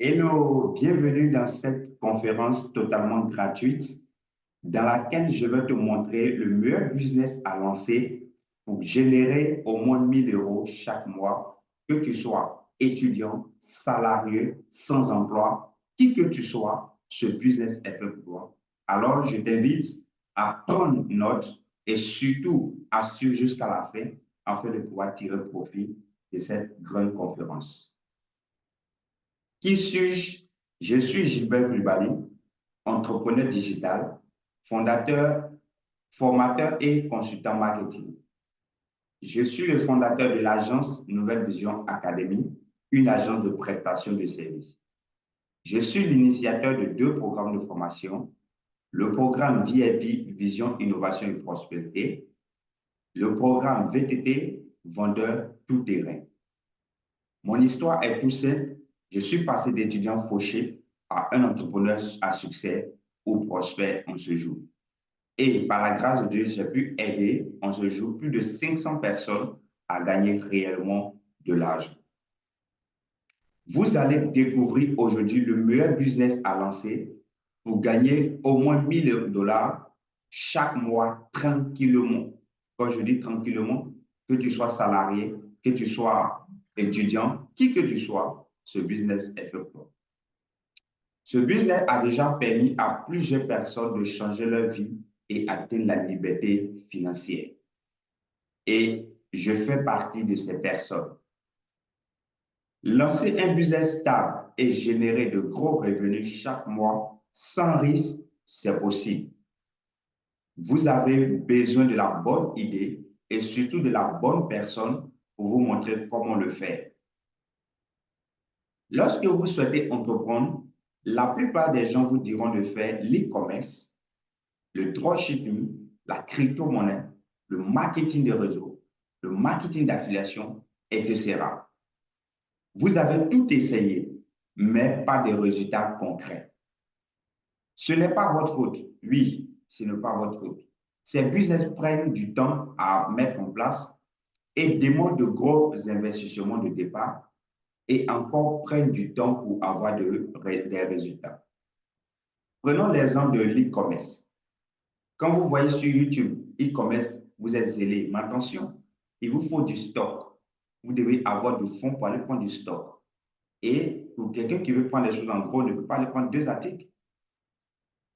Hello, bienvenue dans cette conférence totalement gratuite dans laquelle je vais te montrer le meilleur business à lancer pour générer au moins 1 000 € chaque mois, que tu sois étudiant, salarié, sans emploi, qui que tu sois, ce business est fait pour toi. Alors, je t'invite à prendre note et surtout à suivre jusqu'à la fin afin de pouvoir tirer profit de cette grande conférence. Qui suis-je? Je suis Gilbert Coulibaly, entrepreneur digital, fondateur, formateur et consultant marketing. Je suis le fondateur de l'agence Nouvelle Vision Academy, une agence de prestation de services. Je suis l'initiateur de 2 programmes de formation, le programme VIP Vision, Innovation et Prospérité, le programme VTT Vendeur Tout Terrain. Mon histoire est tout simple. Je suis passé d'étudiant fauché à un entrepreneur à succès ou prospère en ce jour. Et par la grâce de Dieu, j'ai pu aider en ce jour plus de 500 personnes à gagner réellement de l'argent. Vous allez découvrir aujourd'hui le meilleur business à lancer pour gagner au moins 1 000 $ chaque mois tranquillement. Quand je dis tranquillement, que tu sois salarié, que tu sois étudiant, qui que tu sois, ce business est fait pour toi. Ce business a déjà permis à plusieurs personnes de changer leur vie et atteindre la liberté financière. Et je fais partie de ces personnes. Lancer un business stable et générer de gros revenus chaque mois sans risque, c'est possible. Vous avez besoin de la bonne idée et surtout de la bonne personne pour vous montrer comment le faire. Lorsque vous souhaitez entreprendre, la plupart des gens vous diront de faire l'e-commerce, le dropshipping, la crypto-monnaie, le marketing de réseau, le marketing d'affiliation, etc. Vous avez tout essayé, mais pas de résultats concrets. Ce n'est pas votre faute. Oui, ce n'est pas votre faute. Ces business prennent du temps à mettre en place et demandent de gros investissements de départ et encore prennent du temps pour avoir des résultats. Prenons l'exemple de l'e-commerce. Quand vous voyez sur YouTube e-commerce, vous êtes zélé. Mais attention, il vous faut du stock. Vous devez avoir du fonds pour aller prendre du stock. Et pour quelqu'un qui veut prendre les choses en gros, ne peut pas aller prendre 2 articles.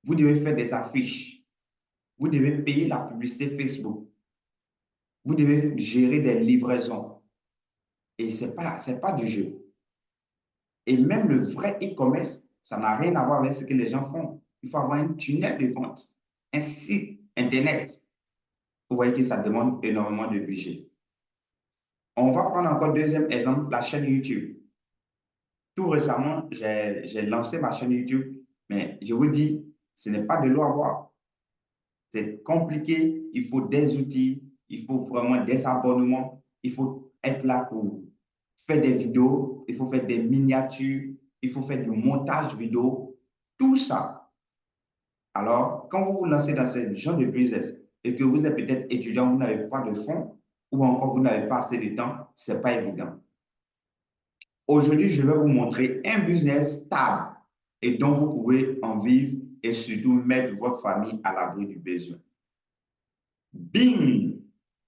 Vous devez faire des affiches. Vous devez payer la publicité Facebook. Vous devez gérer des livraisons. Et ce n'est pas du jeu. Et même le vrai e-commerce, ça n'a rien à voir avec ce que les gens font. Il faut avoir un tunnel de vente, un site Internet. Vous voyez que ça demande énormément de budget. On va prendre encore deuxième exemple, la chaîne YouTube. Tout récemment, j'ai lancé ma chaîne YouTube, mais je vous dis, ce n'est pas de l'eau à boire. C'est compliqué, il faut des outils, il faut vraiment des abonnements, il faut être là pour faire des vidéos, il faut faire des miniatures, il faut faire du montage vidéo, tout ça. Alors, quand vous vous lancez dans ce genre de business et que vous êtes peut-être étudiant, vous n'avez pas de fonds ou encore vous n'avez pas assez de temps, ce n'est pas évident. Aujourd'hui, je vais vous montrer un business stable et dont vous pouvez en vivre et surtout mettre votre famille à l'abri du besoin. Bing!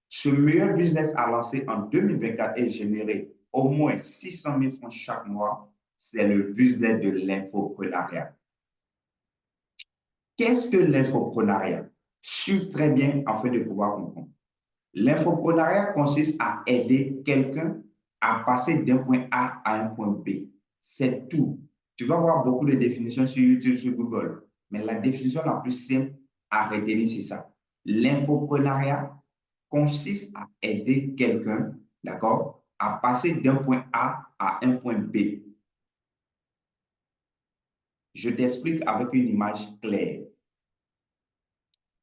Ce meilleur business à lancer en 2024 et générer au moins 600 000 francs chaque mois, c'est le business de l'infoprenariat. Qu'est-ce que l'infoprenariat? Suis très bien afin de pouvoir comprendre. L'infoprenariat consiste à aider quelqu'un à passer d'un point A à un point B. C'est tout. Tu vas voir beaucoup de définitions sur YouTube, sur Google, mais la définition la plus simple à retenir, c'est ça. L'infoprenariat consiste à aider quelqu'un, d'accord, à passer d'un point A à un point B. Je t'explique avec une image claire.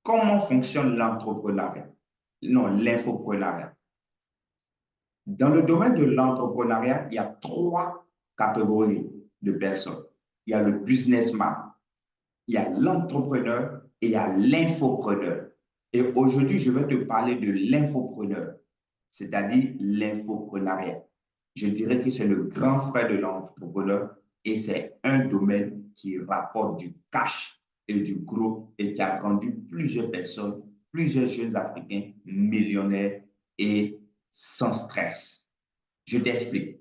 Comment fonctionne l'entrepreneuriat? Non, l'infoprenariat. Dans le domaine de l'entrepreneuriat, il y a 3 catégories de personnes. Il y a le businessman, il y a l'entrepreneur et il y a l'infopreneur. Et aujourd'hui, je vais te parler de l'infopreneur, c'est-à-dire l'infoprenariat. Je dirais que c'est le grand frère de l'entrepreneur Et c'est un domaine qui rapporte du cash et du gros et qui a rendu plusieurs personnes, plusieurs jeunes Africains millionnaires et sans stress. Je t'explique.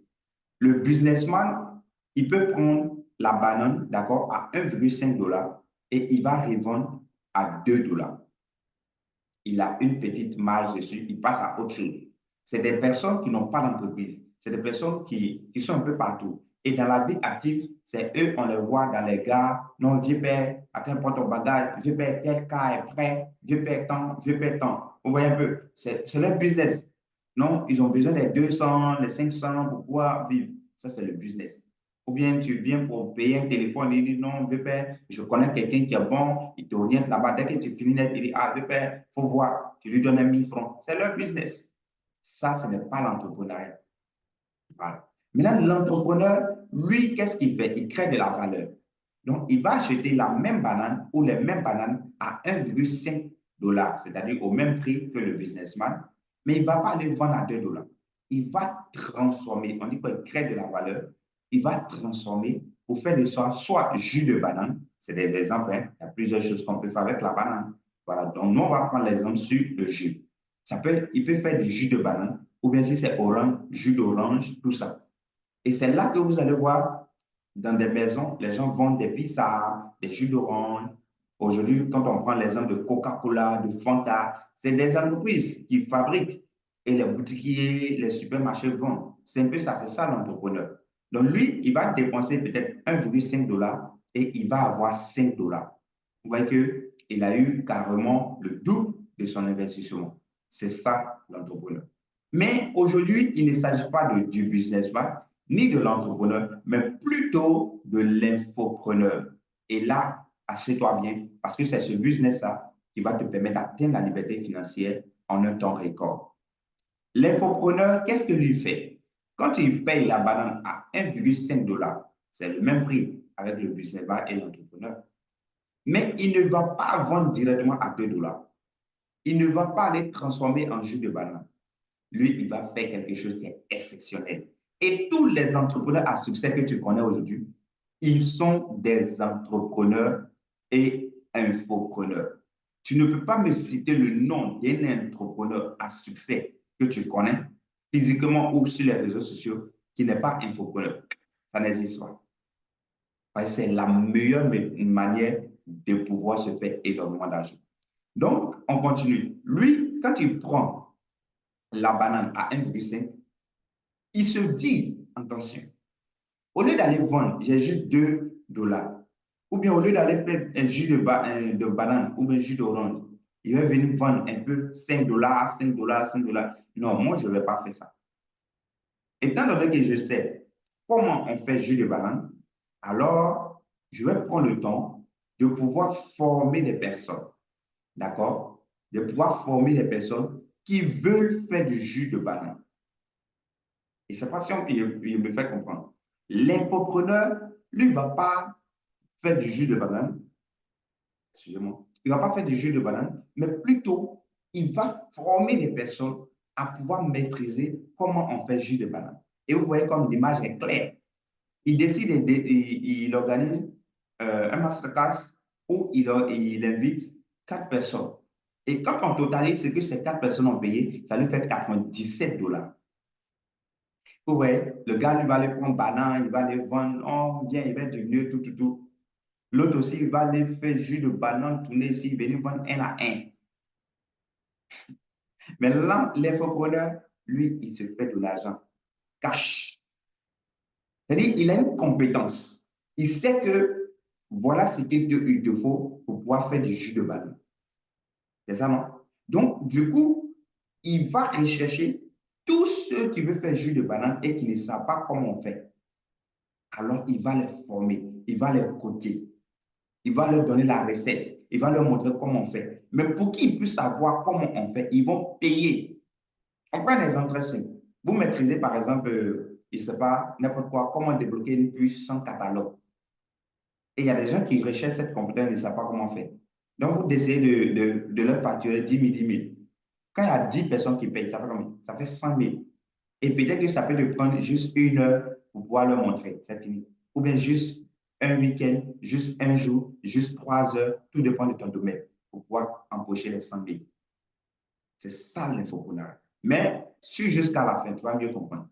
Le businessman, il peut prendre la banane, d'accord, à 1,5 $ et il va revendre à 2 $. Il a une petite marge dessus, il passe à autre chose. C'est des personnes qui n'ont pas d'entreprise. C'est des personnes qui sont un peu partout. Et dans la vie active, c'est eux, on les voit dans les gares. Non, viens payer, attends, prends ton bagage, viens payer, tel cas est prêt, viens payer tant, viens payer tant. Vous voyez un peu, c'est leur business. Non, ils ont besoin des 200, des 500 pour pouvoir vivre. Ça, c'est le business. Ou bien tu viens pour payer un téléphone, il dit non, Vépère, je connais quelqu'un qui est bon, il t'oriente là-bas. Dès que tu finis net, il dit ah, Vépère, il faut voir, tu lui donnes 1 000 francs. C'est leur business. Ça, ce n'est pas l'entrepreneuriat. Voilà. Maintenant, l'entrepreneur, lui, qu'est-ce qu'il fait? Il crée de la valeur. Donc, il va acheter la même banane ou les mêmes bananes à 1,5 $, c'est-à-dire au même prix que le businessman, mais il ne va pas les vendre à 2 $. Il va transformer, on dit qu'il crée de la valeur, il va transformer pour faire des soit jus de banane, c'est des exemples, hein. Il y a plusieurs choses qu'on peut faire avec la banane. Voilà, donc nous, on va prendre l'exemple sur le jus. Il peut faire du jus de banane, ou bien si c'est orange, jus d'orange, tout ça. Et c'est là que vous allez voir, dans des maisons, les gens vendent des pizzas, des jus d'orange. Aujourd'hui, quand on prend l'exemple de Coca-Cola, de Fanta, c'est des entreprises qui fabriquent et les boutiquiers, les supermarchés vendent. C'est un peu ça, c'est ça l'entrepreneur. Donc lui, il va dépenser peut-être 1,5 $ et il va avoir 5 $. Vous voyez qu'il a eu carrément le double de son investissement. C'est ça l'entrepreneur. Mais aujourd'hui, il ne s'agit pas du businessman ni de l'entrepreneur, mais plutôt de l'infopreneur. Et là, assieds-toi bien, parce que c'est ce business-là qui va te permettre d'atteindre la liberté financière en un temps record. L'infopreneur, qu'est-ce qu'il fait? Quand il paye la banane à 1,5 $, c'est le même prix avec le businessman et l'entrepreneur. Mais il ne va pas vendre directement à 2 $. Il ne va pas aller transformer en jus de banane. Lui, il va faire quelque chose qui est exceptionnel. Et tous les entrepreneurs à succès que tu connais aujourd'hui, ils sont des entrepreneurs et infopreneurs. Tu ne peux pas me citer le nom d'un entrepreneur à succès que tu connais, physiquement ou sur les réseaux sociaux, qui n'est pas infopreneur. Ça n'existe pas. C'est la meilleure manière de pouvoir se faire énormément d'argent. Donc, on continue. Lui, quand il prend la banane à 1,5, il se dit, attention, au lieu d'aller vendre, j'ai juste 2 $, ou bien au lieu d'aller faire un jus de banane ou un jus d'orange, il va venir vendre un peu 5 $, 5 $, 5 $. Non, moi, je ne vais pas faire ça. Étant donné que je sais comment on fait jus de banane, alors je vais prendre le temps de pouvoir former des personnes, d'accord? De pouvoir former des personnes qui veulent faire du jus de banane. Et c'est pas si il me fait comprendre. L'infopreneur, lui, ne va pas faire du jus de banane, excusez-moi, il ne va pas faire du jus de banane, mais plutôt, il va former des personnes à pouvoir maîtriser comment on fait jus de banane. Et vous voyez comme l'image est claire. Il décide, il organise un masterclass où il invite 4 personnes. Et quand on totalise ce que ces 4 personnes ont payé, ça lui fait 97 $. Vous voyez, le gars, lui, va aller prendre banane, il va aller vendre, oh, viens, il va diminuer, tout, tout, tout. L'autre aussi, il va aller faire jus de banane, tourner ici, venir vendre 1 à 1. Mais là, l'infopreneur, lui, il se fait de l'argent cash. C'est-à-dire, il a une compétence. Il sait que voilà ce qu'il te faut pour pouvoir faire du jus de banane. C'est ça, non? Donc, du coup, il va rechercher tous ceux qui veulent faire jus de banane et qui ne savent pas comment on fait. Alors, il va les former, il va les coacher, il va leur donner la recette, il va leur montrer comment on fait. Mais pour qu'ils puissent savoir comment on fait, ils vont payer. On prend un exemple très simple. Vous maîtrisez, par exemple, je ne sais pas, n'importe quoi, comment débloquer une puce sans catalogue. Et il y a des gens qui recherchent cette compétence et ne savent pas comment faire. Donc, vous essayez de leur facturer 10 000, 10 000. Quand il y a 10 personnes qui payent, ça fait combien? Ça fait 100 000. Et peut-être que ça peut te prendre juste 1 heure pour pouvoir leur montrer. C'est fini. ou bien juste un week-end, juste un jour, juste 3 heures, tout dépend de ton domaine pour pouvoir empocher les 100 000. C'est ça l'infoprenariat. Mais suis jusqu'à la fin, tu vas mieux comprendre.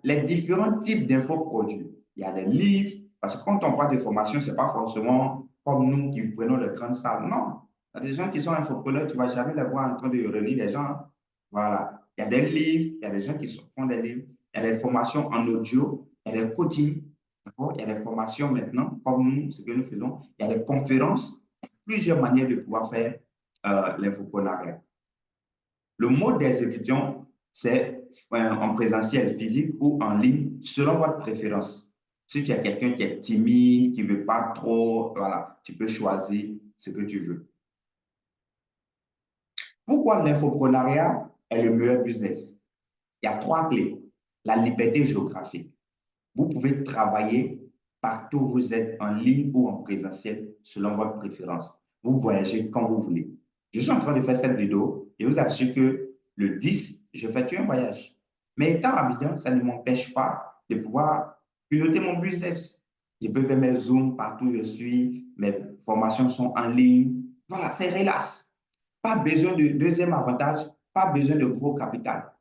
Les différents types d'infoproduits. Il y a des livres, parce que quand on parle de formation, ce n'est pas forcément comme nous qui prenons le grand salle. Non. Il y a des gens qui sont infopreneurs, tu ne vas jamais les voir en train de relire les gens. Voilà. Il y a des livres, il y a des gens qui font des livres, il y a des formations en audio, il y a des coachings, il y a des formations maintenant, comme nous, ce que nous faisons. Il y a des conférences, plusieurs manières de pouvoir faire l'infoprenariat. Le mode d'exécution, c'est en présentiel physique ou en ligne, selon votre préférence. Si tu as quelqu'un qui est timide, qui ne veut pas trop, voilà, tu peux choisir ce que tu veux. Pourquoi l'infoprenariat est le meilleur business? Il y a 3 clés. La liberté géographique. Vous pouvez travailler partout où vous êtes, en ligne ou en présentiel, selon votre préférence. Vous voyagez quand vous voulez. Je suis en train de faire cette vidéo et vous assure que le 10, je fais un voyage. Mais étant à Abidjan, ça ne m'empêche pas de pouvoir piloter mon business. Je peux faire mes Zooms partout où je suis, mes formations sont en ligne. Voilà, c'est relax. Pas besoin de deuxième avantage, pas besoin de gros capital.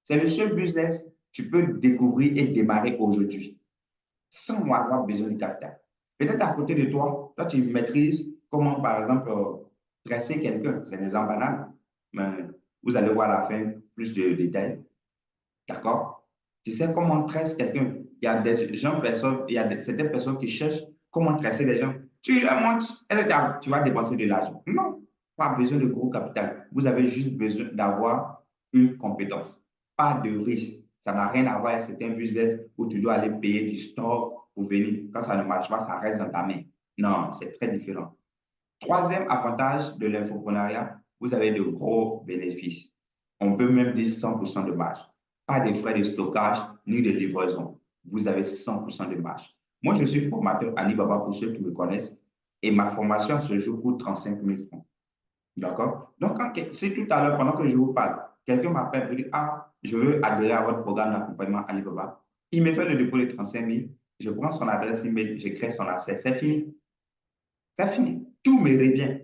C'est le seul business que tu peux découvrir et démarrer aujourd'hui sans avoir besoin de capital. Peut-être à côté de toi, toi, tu maîtrises comment, par exemple, dresser quelqu'un. C'est un exemple banal, mais vous allez voir à la fin plus de détails. D'accord? Tu sais comment tresser quelqu'un. Il y a des gens, il y a certaines personnes qui cherchent comment tresser les gens. Tu leur montres, est-ce que tu vas dépenser de l'argent? Non, pas besoin de gros capital. Vous avez juste besoin d'avoir une compétence. Pas de risque. Ça n'a rien à voir. C'est un business où tu dois aller payer du stock pour venir. Quand ça ne marche pas, ça reste dans ta main. Non, c'est très différent. Troisième avantage de l'infoprenariat, vous avez de gros bénéfices. On peut même dire 100% de marge. Pas de frais de stockage ni de livraison. Vous avez 100% de marge. Moi, je suis formateur Alibaba pour ceux qui me connaissent et ma formation ce jour coûte 35 000 francs. D'accord? Donc, si tout à l'heure, pendant que je vous parle, quelqu'un m'appelle et dit, ah, je veux adhérer à votre programme d'accompagnement Alibaba, il me fait le dépôt de 35 000, je prends son adresse email, je crée son accès, c'est fini. C'est fini. Tout me revient.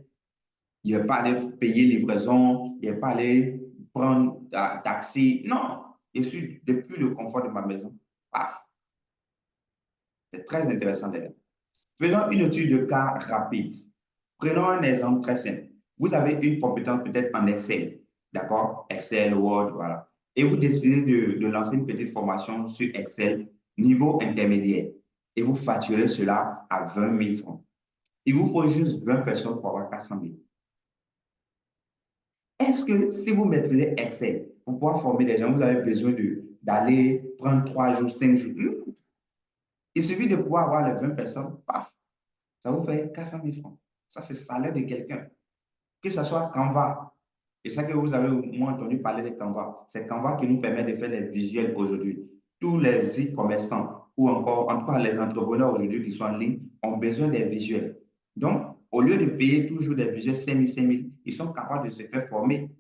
Il n'est pas allé payer livraison, il n'est pas allé prendre un taxi. Non, je suis depuis le confort de ma maison. Paf. C'est très intéressant d'ailleurs. Faisons une étude de cas rapide. Prenons un exemple très simple. Vous avez une compétence peut-être en Excel, d'accord? Excel, Word, voilà. Et vous décidez de lancer une petite formation sur Excel, niveau intermédiaire. Et vous facturez cela à 20 000 francs. Il vous faut juste 20 personnes pour avoir 400 000. Est-ce que si vous maîtrisez Excel, pour pouvoir former des gens, vous avez besoin d'aller prendre 3 jours, 5 jours? Non. Il suffit de pouvoir avoir les 20 personnes, paf, ça vous fait 400 000 francs. Ça, c'est le salaire de quelqu'un. Que ce soit Canva. Et ça que vous avez au moins entendu parler de Canva. C'est Canva qui nous permet de faire des visuels aujourd'hui. Tous les e-commerçants ou encore, en tout cas, les entrepreneurs aujourd'hui qui sont en ligne ont besoin des visuels. Donc, au lieu de payer toujours des visuels 5 000, 5 000, ils sont capables de se faire former,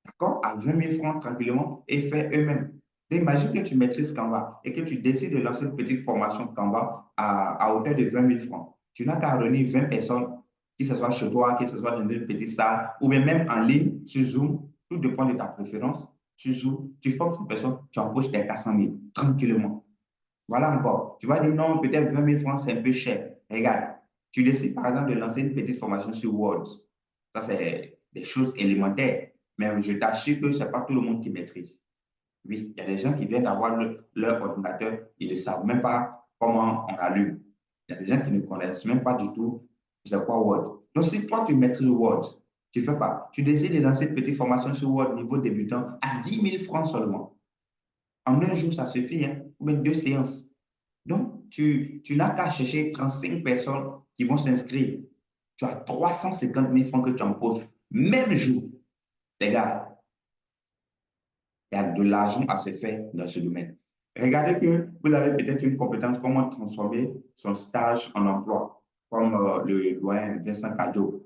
d'accord, à 20 000 francs tranquillement et faire eux-mêmes. Imagine que tu maîtrises Canva et que tu décides de lancer une petite formation Canva à hauteur de 20 000 francs. Tu n'as qu'à réunir 20 personnes, que ce soit chez toi, que ce soit dans une petite salle, ou bien même en ligne, sur Zoom, tout dépend de ta préférence. Sur Zoom, tu formes cette personne, tu embauches tes 400 000 tranquillement. Voilà encore. Tu vas dire non, peut-être 20 000 francs, c'est un peu cher. Regarde, tu décides par exemple de lancer une petite formation sur Word. Ça, c'est des choses élémentaires. Mais je t'assure que ce n'est pas tout le monde qui maîtrise. Oui, il y a des gens qui viennent d'avoir leur ordinateur, ils ne savent même pas comment on allume. Il y a des gens qui ne connaissent même pas du tout c'est quoi Word. Donc, si toi, tu maîtrises Word, tu fais pas. Tu décides de lancer une petite formation sur Word niveau débutant à 10 000 francs seulement. En un jour, ça suffit, hein, ou même 2 séances. Donc, tu n'as qu'à chercher 35 personnes qui vont s'inscrire. Tu as 350 000 francs que tu empoches, même jour. Les gars, il y a de l'argent à se faire dans ce domaine. Regardez que vous avez peut-être une compétence, comment transformer son stage en emploi, comme le doyen Vincent Cadeau.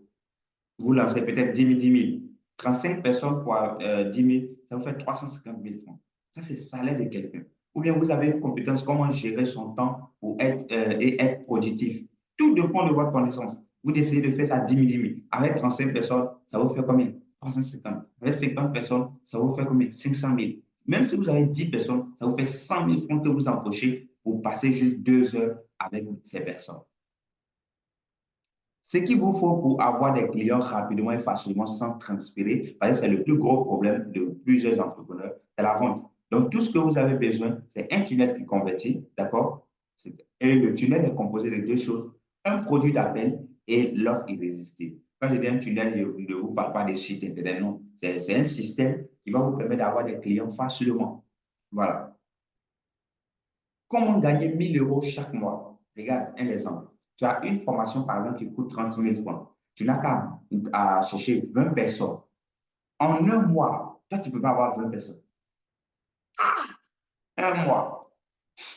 Vous lancez peut-être 10 000, 10 000. 35 personnes fois 10 000, ça vous fait 350 000 francs. Ça, c'est le salaire de quelqu'un. ou bien vous avez une compétence, comment gérer son temps pour être, et être productif. Tout dépend de votre connaissance. Vous décidez de faire ça 10 000, 10 000. Avec 35 personnes, ça vous fait combien? 350. Avec 50 personnes, ça vous fait combien? 500 000. Même si vous avez 10 personnes, ça vous fait 100 000 francs que vous empochez pour passer juste 2 heures avec ces personnes. Ce qu'il vous faut pour avoir des clients rapidement et facilement sans transpirer, parce que c'est le plus gros problème de plusieurs entrepreneurs, c'est la vente. Donc, tout ce que vous avez besoin, c'est un tunnel qui convertit, d'accord? Et le tunnel est composé de deux choses, un produit d'appel et l'offre irrésistible. Quand je dis un tunnel, je ne vous parle pas des sites internet, non. C'est un système qui va vous permettre d'avoir des clients facilement. Voilà. Comment gagner 1 000 euros chaque mois? Regarde un exemple. Tu as une formation, par exemple, qui coûte 30 000 francs. Tu n'as qu'à à chercher 20 personnes. En un mois, toi, tu ne peux pas avoir 20 personnes. Un mois.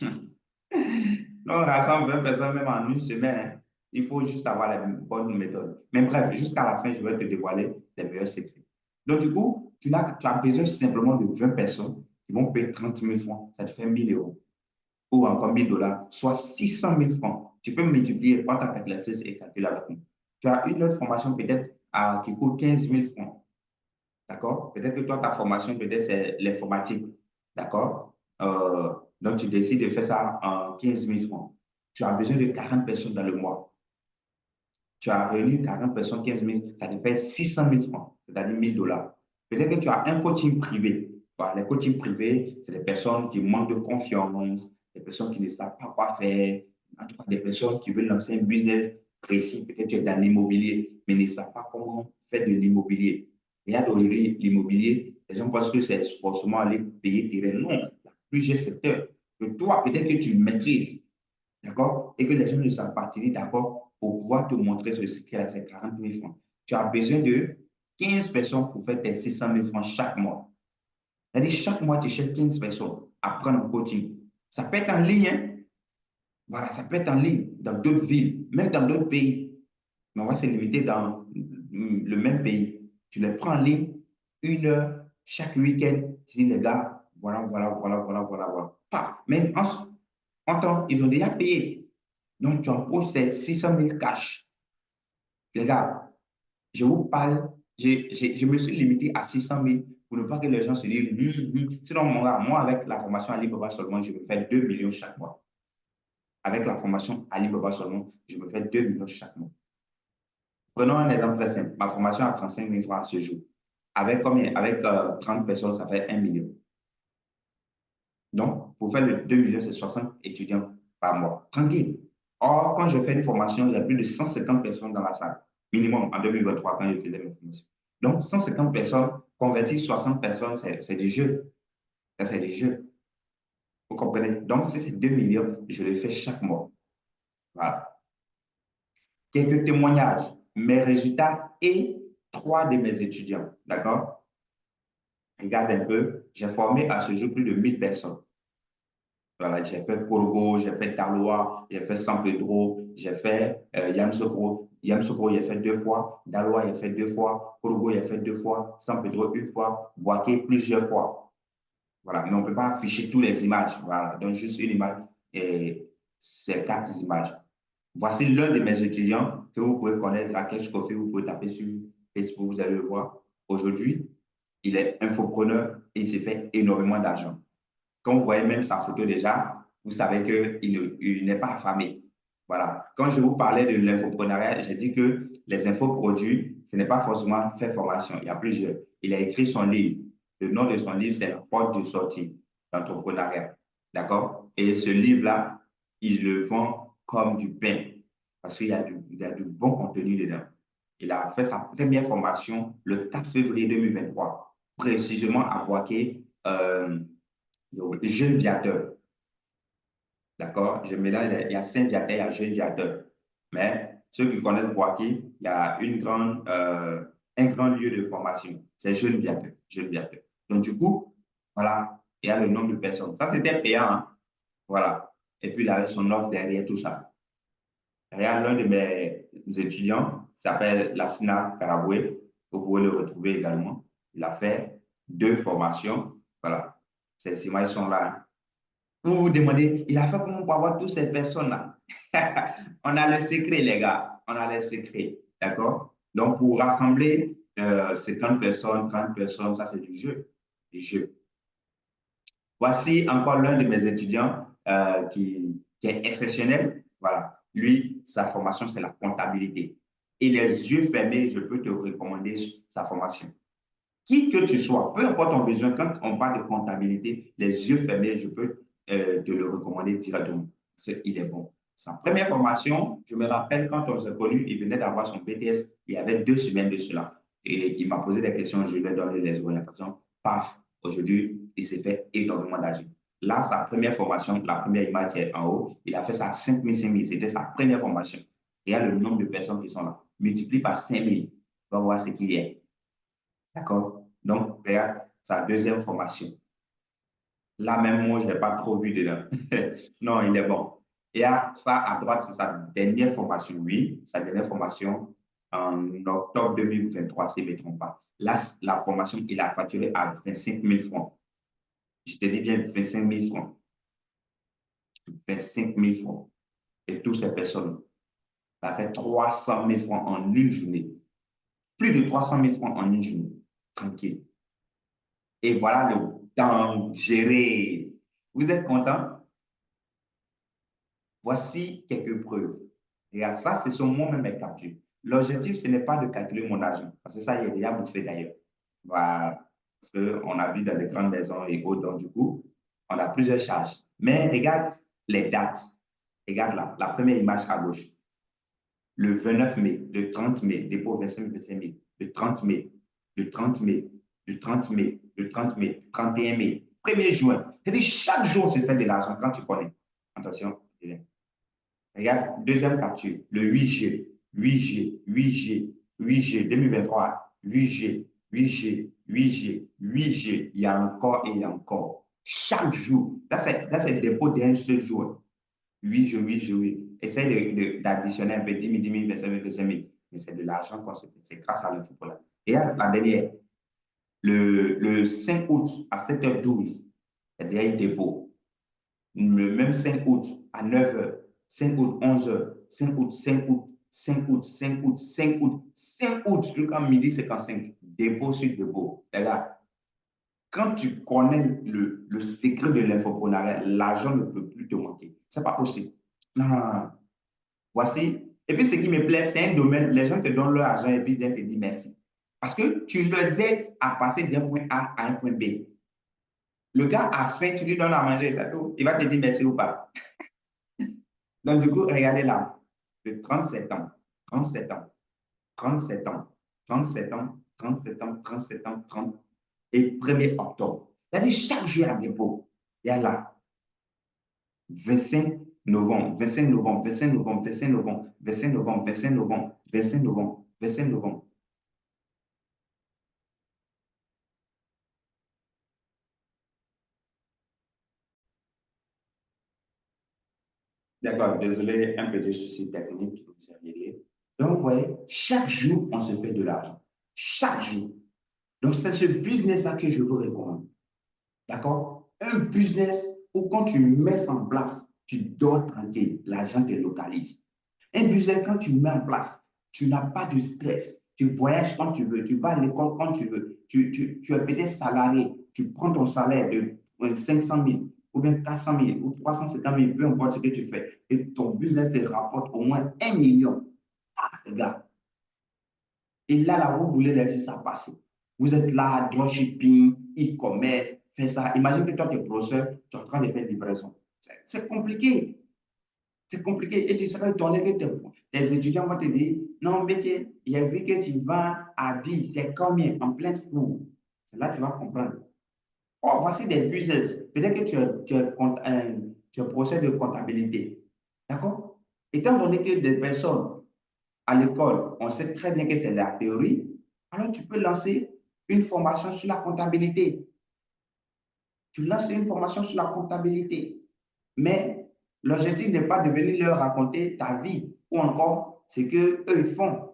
Non, on rassemble 20 personnes même en une semaine, hein. Il faut juste avoir la bonne méthode. Mais bref, jusqu'à la fin, je vais te dévoiler tes meilleurs secrets. Donc, du coup, tu as besoin simplement de 20 personnes qui vont payer 30 000 francs. Ça te fait 1 000 euros. Ou encore 1 000 $, soit 600 000 francs. Tu peux multiplier, prendre ta calculatrice et calculer avec nous. Tu as une autre formation peut-être qui coûte 15 000 francs. D'accord? Peut-être que toi, ta formation, peut-être, c'est l'informatique. D'accord? Donc, tu décides de faire ça en 15 000 francs. Tu as besoin de 40 personnes dans le mois. Tu as réuni 40 personnes, 15 000, ça te fait 600 000 francs, c'est-à-dire 1 000 $. Peut-être que tu as un coaching privé. Voilà, les coachings privés, c'est des personnes qui manquent de confiance, des personnes qui ne savent pas quoi faire, en tout cas des personnes qui veulent lancer un business précis, peut-être tu es dans l'immobilier, mais ne savent pas comment faire de l'immobilier. Et aujourd'hui, l'immobilier, les gens pensent que c'est forcément aller payer terrain. Non, il y a plusieurs secteurs que toi, peut-être que tu maîtrises. D'accord? Et que les gens ne savent pas. Tu dis d'accord pour pouvoir te montrer ce secret-là, c'est 40 000 francs. Tu as besoin de 15 personnes pour faire tes 600 000 francs chaque mois. C'est-à-dire, chaque mois, tu cherches 15 personnes à prendre un coaching. Ça peut être en ligne, hein? Voilà, ça peut être en ligne, dans d'autres villes, même dans d'autres pays. Mais on va se limiter dans le même pays. Tu les prends en ligne, 1 heure chaque week-end. Tu dis, les gars, voilà, voilà, voilà, voilà, voilà, voilà. Pas. Mais en temps, ils ont déjà payé. Donc, tu empoches ces 600 000 cash. Les gars, je vous parle, je me suis limité à 600 000 pour ne pas que les gens se disent, sinon, mon gars, moi, avec la formation Alibaba seulement, je me fais 2 millions chaque mois. Avec la formation Alibaba seulement, je me fais 2 millions chaque mois. Prenons un exemple très simple. Ma formation à 35 000 francs à ce jour. Avec combien? Avec 30 personnes, ça fait 1 million. Donc, pour faire le 2 millions, c'est 60 étudiants par mois. Tranquille. Or, quand je fais une formation, j'ai plus de 150 personnes dans la salle. Minimum en 2023, quand je faisais mes formations. Donc, 150 personnes, convertir 60 personnes, c'est du jeu. C'est du jeu. Vous comprenez? Donc, si c'est 2 millions, je le fais chaque mois. Voilà. Quelques témoignages, mes résultats et 3 de mes étudiants. D'accord? Regarde un peu. J'ai formé à ce jour plus de 1000 personnes. Voilà, j'ai fait Corgo, j'ai fait Taloa, j'ai fait San Pedro, j'ai fait Yamoussoukro. Yamoussoukro, j'ai fait 2 fois. Daloa, j'ai fait 2 fois. Corgo, j'ai fait 2 fois. San Pedro, 1 fois. Boaké, plusieurs fois. Voilà, mais on ne peut pas afficher toutes les images. Voilà, donc juste une image et c'est 4 images. Voici l'un de mes étudiants que vous pouvez connaître, Rakesh Kofi, vous pouvez taper sur Facebook, vous allez le voir. Aujourd'hui, il est infopreneur et il se fait énormément d'argent. Quand vous voyez même sa photo déjà, vous savez qu'il n'est pas affamé. Voilà. Quand je vous parlais de l'infopreneuriat, j'ai dit que les infoproduits, ce n'est pas forcément faire formation. Il y a plusieurs. Il a écrit son livre. Le nom de son livre, c'est La porte de sortie d'entrepreneuriat. D'accord? Et ce livre-là, il le vend comme du pain parce qu'il y a du bon contenu dedans. Il a fait sa première formation le 4 février 2023, précisément à Boaké, jeune viateur. D'accord? Je mélange, il y a Saint-Viateur, il y a jeune viateur. Mais ceux qui connaissent Boaké, il y a un grand lieu de formation. C'est jeune viateur, jeune viateur. Donc, du coup, voilà, il y a le nombre de personnes. Ça, c'était payant, hein? Voilà. Et puis, il avait son offre derrière tout ça. Regarde, l'un de mes étudiants s'appelle Lassina Karaboué. Vous pouvez le retrouver également. Il a fait 2 formations. Voilà. Ces images sont là. Vous vous demandez, il a fait comment pour avoir toutes ces personnes-là? On a le secret, les gars. On a le secret. D'accord? Donc, pour rassembler 50 personnes, 30 personnes, ça, c'est du jeu. Du jeu. Voici encore l'un de mes étudiants qui est exceptionnel. Voilà. Lui, sa formation, c'est la comptabilité. Et les yeux fermés, je peux te recommander sa formation. Qui que tu sois, peu importe ton besoin, quand on parle de comptabilité, les yeux fermés, je peux te le recommander directement. Il est bon. Sa première formation, je me rappelle quand on s'est connus, il venait d'avoir son BTS, il y avait 2 semaines de cela. Et il m'a posé des questions, je lui ai donné les orientations. Paf, aujourd'hui, il s'est fait énormément d'argent. Là, sa première formation, la première image qui est en haut, il a fait ça à 5 000, 5 000. C'était sa première formation. Et il y a le nombre de personnes qui sont là. Multiplie par 5 000. On va voir ce qu'il y a. D'accord? Donc, regarde sa deuxième formation. Là, même moi, je n'ai pas trop vu dedans. Non, il est bon. Et à ça, à droite, c'est sa dernière formation. Oui, sa dernière formation en octobre 2023, si je ne me trompe pas. Là, la formation, il a facturé à 25 000 francs. Je te dis bien 25 000 francs. 25 000 francs. Et toutes ces personnes, ça fait 300 000 francs en une journée. Plus de 300 000 francs en une journée. Tranquille. Et voilà le temps géré. Vous êtes content? Voici quelques preuves. Et à ça, ce sont moi-même mes captures. L'objectif, ce n'est pas de calculer mon argent, parce que ça, il est déjà bouffé d'ailleurs. Voilà. Parce qu'on habite dans des grandes maisons et autres, donc du coup, on a plusieurs charges. Mais regarde les dates. Regarde là, la première image à gauche. Le 29 mai, le 30 mai, dépôt 25 mai, le 30 mai, le 30 mai, le 30 mai, le 30 mai, 31 mai, 1er juin. C'est-à-dire chaque jour, on se fait de l'argent quand tu connais. Attention, regarde, deuxième capture, le 8G, 8G, 8G, 8G, 2023, 8G, 8G, 8G, 8G, il y a encore et il y a encore. Chaque jour, ça c'est le dépôt d'un seul jour. 8G, 8G, oui. Essaye d'additionner un peu 10 000, 10 000, 25 000, 25 000. Mais c'est de l'argent qu'on se fait. C'est grâce à l'info. Et la dernière, le 5 août à 7h12, il y a un dépôt. Le même 5 août à 9h, 5 août, 11h, 5 août, 5 août, 5 août, 5 août, 5 août, 5 août, jusqu'à midi 55, dépôt sur dépôt. Et là, quand tu connais le secret de l'infoprenariat, l'argent ne peut plus te manquer. Ce n'est pas possible. Non, non, non. Voici. Et puis, ce qui me plaît, c'est un domaine, les gens te donnent leur argent et puis viennent te dire merci. Parce que tu les aides à passer d'un point A à un point B. Le gars a faim, tu lui donnes à manger, ça tout. Il va te dire merci ou pas. Donc, du coup, regardez là. De 37 ans, 37 ans, 37 ans, 37 ans, 37 ans, 37 ans, 30 et 1er octobre. C'est-à-dire chaque jour à dépôt. Il y a là 25 novembre, 25 novembre, 25 novembre, 25 novembre, 25 novembre, 25 novembre, 25 novembre, 25 novembre. D'accord, désolé, un petit souci technique qui s'est réglé. Donc, vous voyez, chaque jour, on se fait de l'argent. Chaque jour. Donc, c'est ce business-là que je vous recommande. D'accord? Un business où quand tu mets ça en place, tu dors tranquille, l'argent te localise. Un business, quand tu mets en place, tu n'as pas de stress. Tu voyages quand tu veux, tu vas à l'école quand tu veux. Tu es peut-être salarié, tu prends ton salaire de 500 000 ou bien 400 000 ou 350 000, peu importe ce que tu fais, et ton business te rapporte au moins 1 million. Ah, les gars. Et là, vous voulez laisser ça passer. Vous êtes là, dropshipping, e-commerce, fais ça. Imagine que toi, tu es professeur, tu es en train de faire livraison. C'est compliqué. C'est compliqué. Et tu seras étonné que tes étudiants vont te dire, non, mais j'ai vu que tu vends à vie, c'est combien en plein cours. C'est là que tu vas comprendre. Oh, voici des business. Peut-être que tu es professeur de comptabilité. D'accord? Étant donné que des personnes à l'école, on sait très bien que c'est la théorie, alors tu peux lancer une formation sur la comptabilité. Tu lances une formation sur la comptabilité. Mais l'objectif n'est pas de venir leur raconter ta vie ou encore ce qu'eux ils font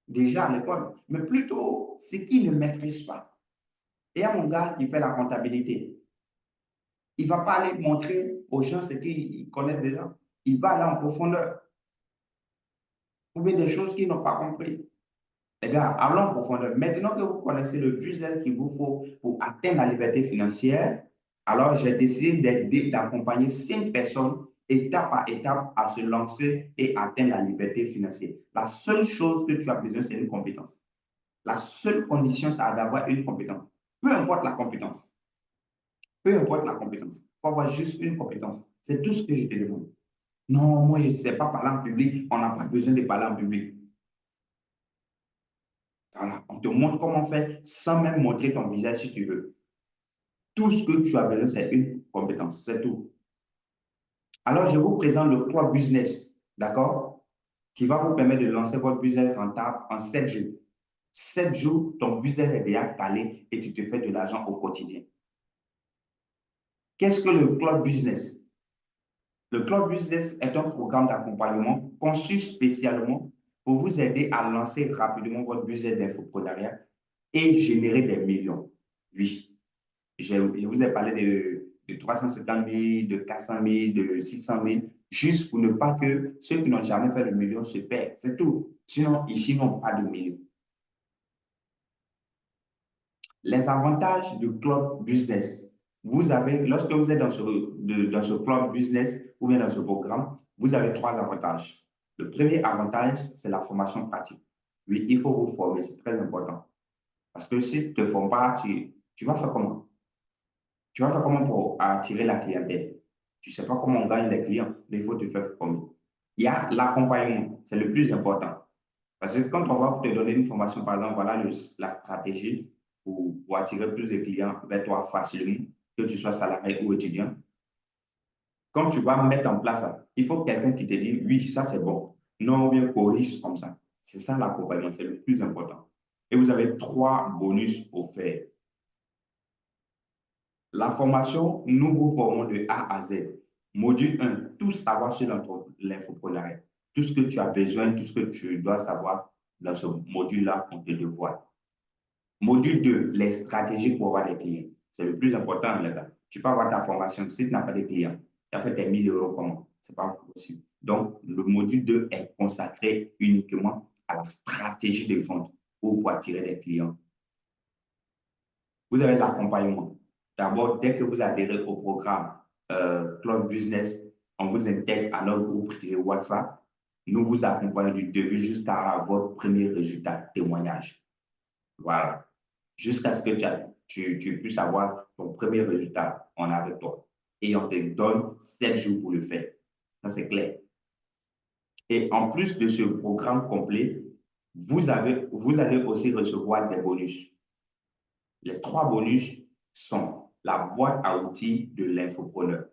déjà à l'école, mais plutôt ce qu'ils ne maîtrisent pas. Et il y a mon gars qui fait la comptabilité. Il ne va pas aller montrer aux gens ce qu'ils connaissent déjà. Il va aller en profondeur, trouver des choses qu'ils n'ont pas compris. Les gars, allons en profondeur. Maintenant que vous connaissez le business qu'il vous faut pour atteindre la liberté financière, alors j'ai décidé d'accompagner 5 personnes étape par étape à se lancer et atteindre la liberté financière. La seule chose que tu as besoin, c'est une compétence. La seule condition, c'est d'avoir une compétence. Peu importe la compétence. Peu importe la compétence. Il faut avoir juste une compétence. C'est tout ce que je te demande. Non, moi, je ne sais pas parler en public. On n'a pas besoin de parler en public. Voilà. On te montre comment faire sans même montrer ton visage si tu veux. Tout ce que tu as besoin, c'est une compétence. C'est tout. Alors, je vous présente le Club Business, d'accord? Qui va vous permettre de lancer votre business rentable en 7 jours. 7 jours, ton business est déjà calé et tu te fais de l'argent au quotidien. Qu'est-ce que le Club Business? Le Club Business est un programme d'accompagnement conçu spécialement pour vous aider à lancer rapidement votre business d'infoprenariat et générer des millions. Oui, je vous ai parlé de 350 000, de 400 000, de 600 000, juste pour ne pas que ceux qui n'ont jamais fait de millions se perdent. C'est tout. Sinon, ici, ils n'ont pas de millions. Les avantages du club business. Vous avez, lorsque vous êtes dans ce club business ou bien dans ce programme, vous avez 3 avantages. Le premier avantage, c'est la formation pratique. Oui, il faut vous former, c'est très important. Parce que si tu ne te formes pas, tu vas faire comment? Tu vas faire comment pour attirer la clientèle? Tu ne sais pas comment on gagne les clients, mais il faut te faire former. Il y a l'accompagnement, c'est le plus important. Parce que quand on va te donner une formation, par exemple, voilà la stratégie pour attirer plus de clients vers toi facilement, que tu sois salarié ou étudiant, quand tu vas mettre en place ça, il faut quelqu'un qui te dise, oui, ça c'est bon. Non, ou bien corrige comme ça. C'est ça l'accompagnement, c'est le plus important. Et vous avez 3 bonus offerts. La formation, nous vous formons de A à Z. Module 1, tout savoir sur l'infoprenariat. Tout ce que tu as besoin, tout ce que tu dois savoir dans ce module-là, on te dévoile. Module 2, les stratégies pour avoir des clients. C'est le plus important, les gars. Tu peux avoir ta formation. Si tu n'as pas de clients, tu as fait tes 1 000 euros comment? Ce n'est pas possible. Donc, le module 2 est consacré uniquement à la stratégie de vente pour attirer des clients. Vous avez l'accompagnement. D'abord, dès que vous adhérez au programme Club Business, on vous intègre à notre groupe privé WhatsApp. Nous vous accompagnons du début jusqu'à votre premier résultat témoignage. Voilà. Jusqu'à ce que tu puisses avoir ton premier résultat, on est avec toi. Et on te donne 7 jours pour le faire. Ça, c'est clair. Et en plus de ce programme complet, vous allez aussi recevoir des bonus. Les 3 bonus sont la boîte à outils de l'infopreneur.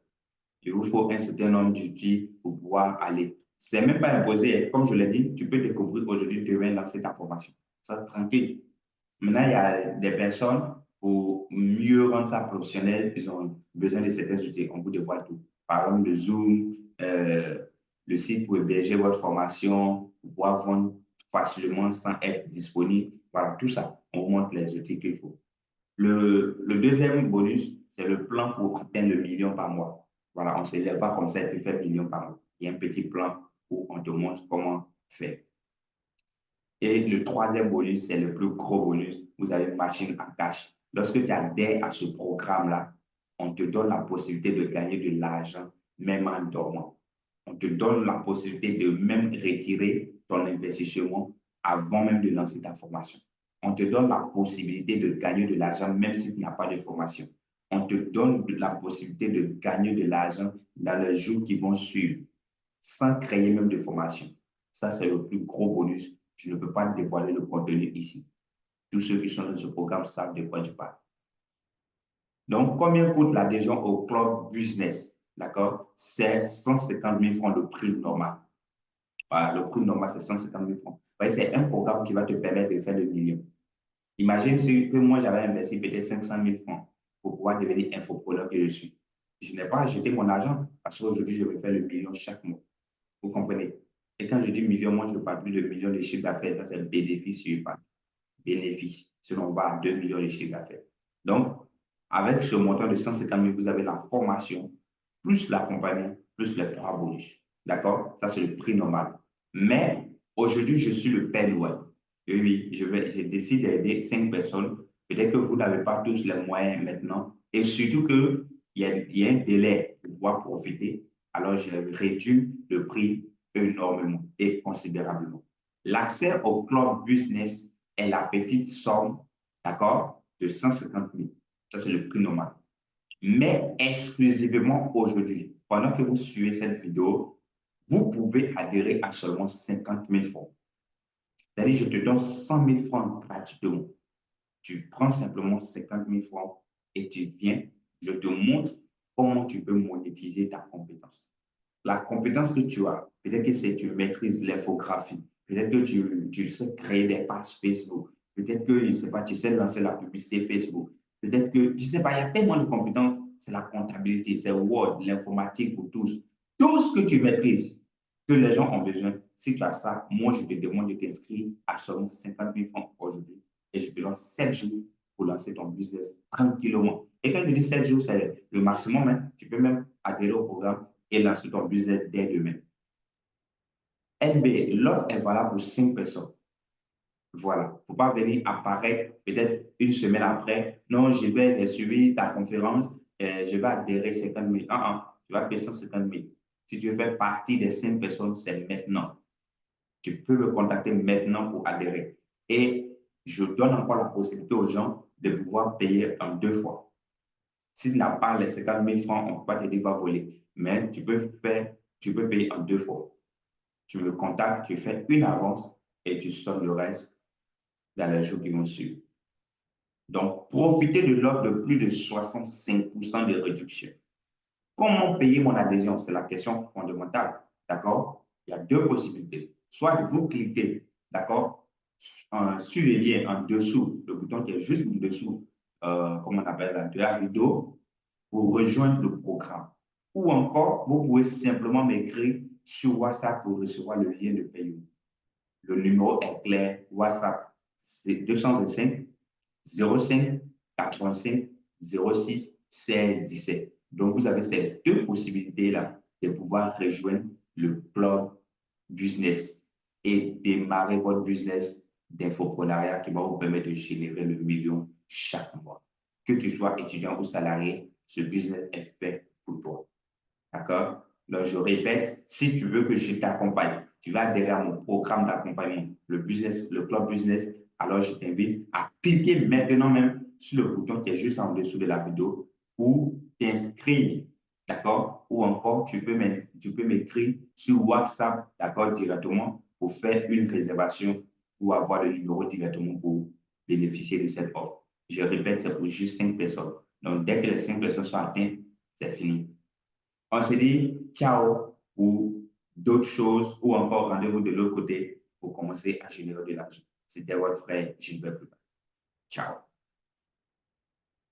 Il vous faut un certain nombre d'outils pour pouvoir aller. Ce n'est même pas imposé. Comme je l'ai dit, tu peux découvrir aujourd'hui, demain, lancer ta formation. Ça, tranquille. Maintenant, il y a des personnes, pour mieux rendre ça professionnel, ils ont besoin de certains outils. On vous dévoile tout. Par exemple, le Zoom, le site pour héberger votre formation, pour pouvoir vendre facilement sans être disponible. Voilà, tout ça. On vous montre les outils qu'il faut. Le deuxième bonus, c'est le plan pour atteindre le million par mois. Voilà, on ne se lève pas comme ça et puis faire million par mois. Il y a un petit plan où on te montre comment faire. Et le troisième bonus, c'est le plus gros bonus. Vous avez une machine à cash. Lorsque tu adhères à ce programme-là, on te donne la possibilité de gagner de l'argent même en dormant. On te donne la possibilité de même retirer ton investissement avant même de lancer ta formation. On te donne la possibilité de gagner de l'argent même si tu n'as pas de formation. On te donne la possibilité de gagner de l'argent dans les jours qui vont suivre sans créer même de formation. Ça, c'est le plus gros bonus. Je ne peux pas dévoiler le contenu ici. Tous ceux qui sont dans ce programme savent de quoi je parle. Donc, combien coûte l'adhésion au club business? D'accord? C'est 150 000 francs le prix normal. Voilà, le prix normal, c'est 150 000 francs. C'est un programme qui va te permettre de faire le million. Imagine que moi, j'avais investi peut-être 500 000 francs pour pouvoir devenir infopreneur que je suis. Je n'ai pas jeté mon argent parce qu'aujourd'hui, je vais faire le million chaque mois. Vous comprenez? Et quand je dis million, moi, je ne parle plus de millions de chiffre d'affaires. Ça, c'est le bénéfice sur bénéfice. Sinon, on va à 2 millions de chiffre d'affaires. Donc, Avec ce montant de 150 000, vous avez la formation, plus l'accompagnement, plus les 3 bonus. D'accord? Ça, c'est le prix normal. Mais aujourd'hui, je suis le Père Noël. Et oui, je décide d'aider 5 personnes. Peut-être que vous n'avez pas tous les moyens maintenant. Et surtout qu'il y a un délai pour pouvoir profiter. Alors, j'ai réduit le prix énormément et considérablement. L'accès au club business est la petite somme, d'accord, de 150 000. Ça, c'est le prix normal. Mais exclusivement aujourd'hui, pendant que vous suivez cette vidéo, vous pouvez adhérer à seulement 50 000 francs. C'est-à-dire, je te donne 100 000 francs gratuitement. Tu prends simplement 50 000 francs et tu viens, je te montre comment tu peux monétiser ta compétence. La compétence que tu as, peut-être que c'est tu maîtrises l'infographie, peut-être que tu sais créer des pages Facebook, peut-être que, je ne sais pas, tu sais lancer la publicité Facebook, peut-être que, je ne sais pas, il y a tellement de compétences, c'est la comptabilité, c'est Word, l'informatique pour tous. Tout ce que tu maîtrises, que les gens ont besoin, si tu as ça, moi, je te demande de t'inscrire à seulement 50 000 francs aujourd'hui et je te donne 7 jours pour lancer ton business tranquillement. Et quand je dis 7 jours, c'est le maximum, hein. Tu peux même adhérer au programme et lancer ton business dès demain. LB, l'offre est valable pour 5 personnes. Voilà. Il ne faut pas venir apparaître peut-être une semaine après. Non, je vais suivre ta conférence, je vais adhérer 50 000. Tu vas payer 150 000. Si tu veux faire partie des 5 personnes, c'est maintenant. Tu peux me contacter maintenant pour adhérer. Et je donne encore la possibilité aux gens de pouvoir payer en 2 fois. Si tu n'as pas les 50 000 francs, on ne peut pas te dire va voler. Mais tu peux payer en 2 fois. Tu me contactes, tu fais une avance et tu sonnes le reste dans les jours qui vont suivre. Donc, profitez de l'offre de plus de 65% de réduction. Comment payer mon adhésion? C'est la question fondamentale. D'accord? Il y a 2 possibilités. Soit vous cliquez, d'accord, sur le lien en dessous, le bouton qui est juste en dessous, comment on appelle, de la vidéo, pour rejoindre le programme. Ou encore, vous pouvez simplement m'écrire sur WhatsApp pour recevoir le lien de paiement. Le numéro est clair, WhatsApp, c'est 225 05 85 06 16 17. Donc, vous avez ces 2 possibilités-là de pouvoir rejoindre le club business et démarrer votre business d'infoprenariat qui va vous permettre de générer le million chaque mois. Que tu sois étudiant ou salarié, ce business est fait pour toi. D'accord? Donc, je répète, si tu veux que je t'accompagne, tu vas adhérer à mon programme d'accompagnement, le club business, alors je t'invite à cliquer maintenant même sur le bouton qui est juste en dessous de la vidéo pour t'inscrire, d'accord? Ou encore, tu peux m'écrire sur WhatsApp, d'accord, directement pour faire une réservation ou avoir le numéro directement pour bénéficier de cette offre. Je répète, c'est pour juste 5 personnes. Donc, dès que les 5 personnes sont atteintes, c'est fini. On se dit ciao ou d'autres choses ou encore rendez-vous de l'autre côté pour commencer à générer de l'argent. C'était votre frère Gilbert Plupa. Ciao.